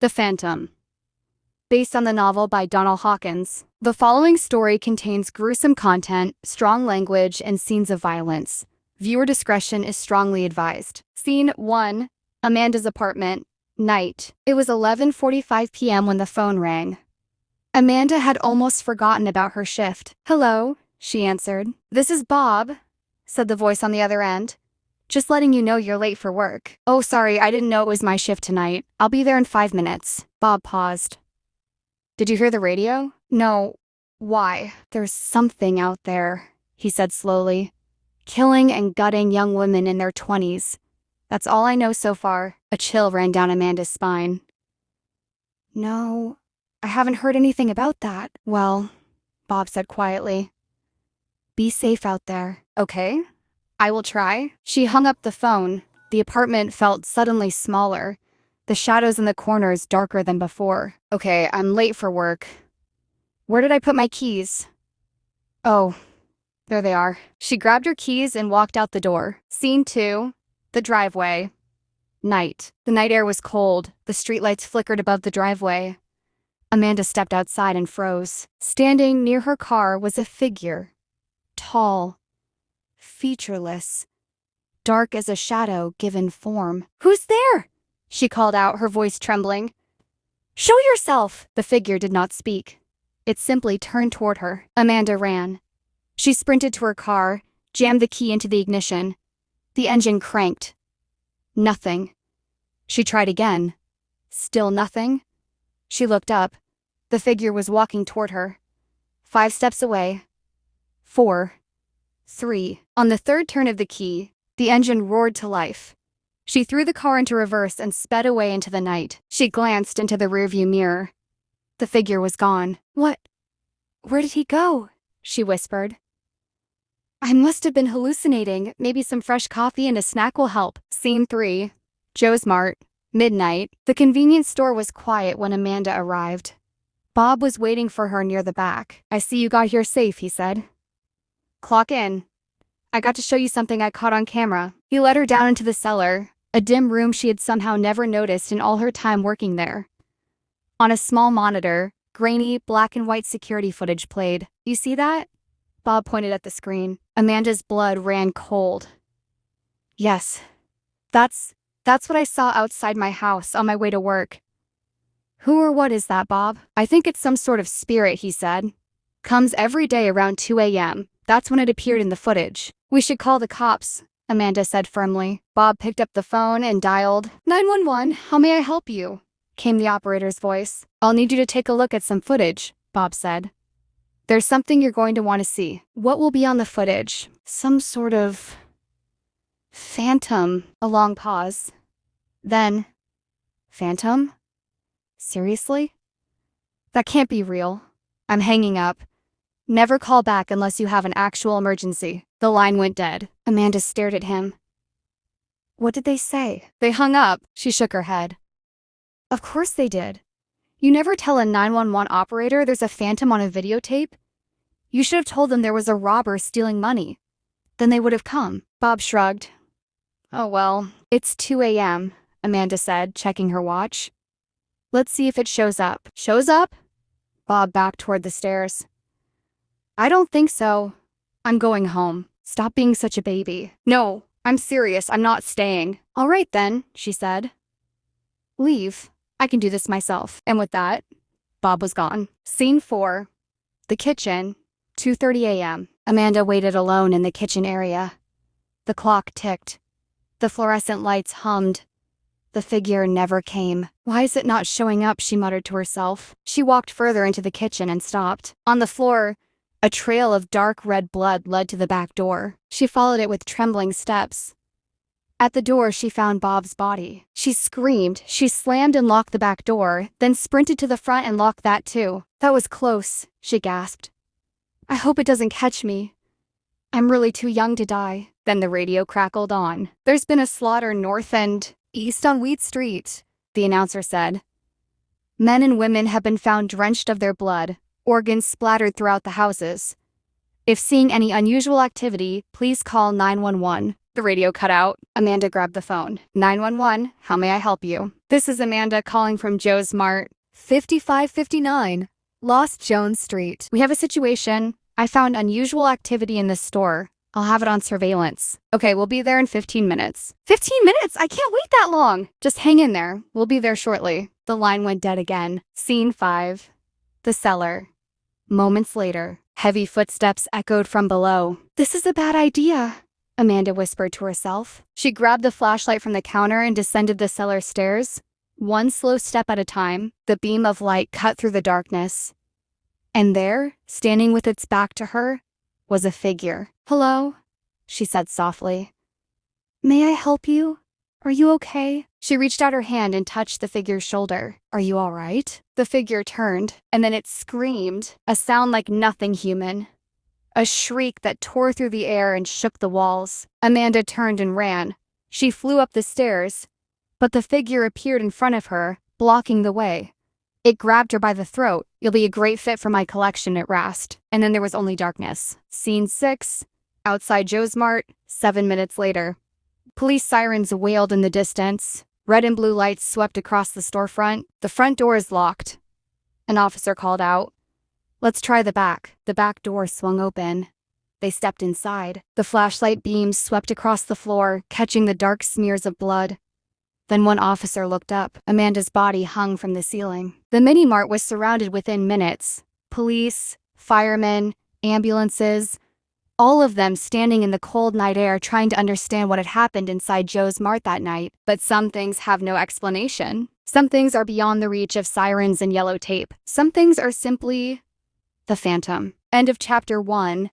The Phantom. Based on the novel by Donald Hawkins, the following story contains gruesome content, strong language, and scenes of violence. Viewer discretion is strongly advised. Scene 1. Amanda's apartment. Night. It was 11:45 p.m. when the phone rang. Amanda had almost forgotten about her shift. "Hello," she answered. "This is Bob," said the voice on the other end. "Just letting you know you're late for work." "Oh, sorry, I didn't know it was my shift tonight. I'll be there in 5 minutes." Bob paused. "Did you hear the radio?" "No. Why?" "There's something out there," he said slowly. "Killing and gutting young women in their 20s. That's all I know so far." A chill ran down Amanda's spine. "No, I haven't heard anything about that." "Well," Bob said quietly, "be safe out there." "Okay, I will try." She hung up the phone. The apartment felt suddenly smaller, the shadows in the corners darker than before. "Okay, I'm late for work. Where did I put my keys?" "Oh, there they are." She grabbed her keys and walked out the door. Scene 2. The driveway. Night. The night air was cold. The streetlights flickered above the driveway. Amanda stepped outside and froze. Standing near her car was a figure. Tall. Featureless. Dark as a shadow given form. "Who's there?" she called out, her voice trembling. "Show yourself!" The figure did not speak. It simply turned toward her. Amanda ran. She sprinted to her car, jammed the key into the ignition. The engine cranked. Nothing. She tried again. Still nothing. She looked up. The figure was walking toward her. 5 steps away. 4. 3. On the third turn of the key, the engine roared to life. She threw the car into reverse and sped away into the night. She glanced into the rearview mirror. The figure was gone. "What? Where did he go?" she whispered. "I must have been hallucinating. Maybe some fresh coffee and a snack will help." Scene 3. Joe's Mart. Midnight. The convenience store was quiet when Amanda arrived. Bob was waiting for her near the back. "I see you got here safe," he said. "Clock in. I got to show you something I caught on camera." He led her down into the cellar, a dim room she had somehow never noticed in all her time working there. On a small monitor, grainy, black and white security footage played. "You see that?" Bob pointed at the screen. Amanda's blood ran cold. "Yes, that's what I saw outside my house on my way to work." "Who or what is that, Bob?" "I think it's some sort of spirit," he said. "Comes every day around 2 a.m. That's when it appeared in the footage." "We should call the cops," Amanda said firmly. Bob picked up the phone and dialed 911. "How may I help you?" came the operator's voice. "I'll need you to take a look at some footage," Bob said. "There's something you're going to want to see." "What will be on the footage?" "Some sort of phantom." A long pause. Then, "Phantom? Seriously? That can't be real. I'm hanging up. Never call back unless you have an actual emergency." The line went dead. Amanda stared at him. "What did they say?" "They hung up." She shook her head. "Of course they did. You never tell a 911 operator there's a phantom on a videotape. You should have told them there was a robber stealing money. Then they would have come." Bob shrugged. "Oh well, it's 2 a.m., Amanda said, checking her watch. "Let's see if it shows up." "Shows up?" Bob backed toward the stairs. "I don't think so. I'm going home." "Stop being such a baby." "No, I'm serious. I'm not staying." "All right then," she said. "Leave. I can do this myself." And with that, Bob was gone. Scene 4. The kitchen. 2:30 a.m. Amanda waited alone in the kitchen area. The clock ticked. The fluorescent lights hummed. The figure never came. "Why is it not showing up?" she muttered to herself. She walked further into the kitchen and stopped. On the floor, a trail of dark red blood led to the back door. She followed it with trembling steps. At the door, she found Bob's body. She screamed. She slammed and locked the back door, then sprinted to the front and locked that too. "That was close," she gasped. "I hope it doesn't catch me. I'm really too young to die." Then the radio crackled on. "There's been a slaughter north and east on Wheat Street," the announcer said. "Men and women have been found drenched of their blood, organs splattered throughout the houses. If seeing any unusual activity, please call 911. The radio cut out. Amanda grabbed the phone. 911, how may I help you? This is Amanda calling from Joe's Mart, 5559 Lost Jones Street. We have a situation. I found unusual activity in the store. I'll have it on surveillance. Okay, we'll be there in 15 minutes. 15 minutes? I can't wait that long. Just hang in there. We'll be there shortly. The line went dead again. Scene 5. The cellar. Moments later, heavy footsteps echoed from below. This is a bad idea, Amanda whispered to herself. She grabbed the flashlight from the counter and descended the cellar stairs. One slow step at a time, the beam of light cut through the darkness. And there, standing with its back to her, was a figure. "Hello," she said softly. "May I help you? Are you okay?" She reached out her hand and touched the figure's shoulder. "Are you all right?" The figure turned, and then it screamed, a sound like nothing human. A shriek that tore through the air and shook the walls. Amanda turned and ran. She flew up the stairs, but the figure appeared in front of her, blocking the way. It grabbed her by the throat. "You'll be a great fit for my collection," it rasped. And then there was only darkness. Scene 6. Outside Joe's Mart, 7 minutes later. Police sirens wailed in the distance. Red and blue lights swept across the storefront. The front door is locked. An officer called out, "Let's try the back." The back door swung open. They stepped inside. The flashlight beams swept across the floor, catching the dark smears of blood. Then one officer looked up. Amanda's body hung from the ceiling. The mini-mart was surrounded within minutes. Police, firemen, ambulances, all of them standing in the cold night air trying to understand what had happened inside Joe's Mart that night. But some things have no explanation. Some things are beyond the reach of sirens and yellow tape. Some things are simply the phantom. End of chapter 1.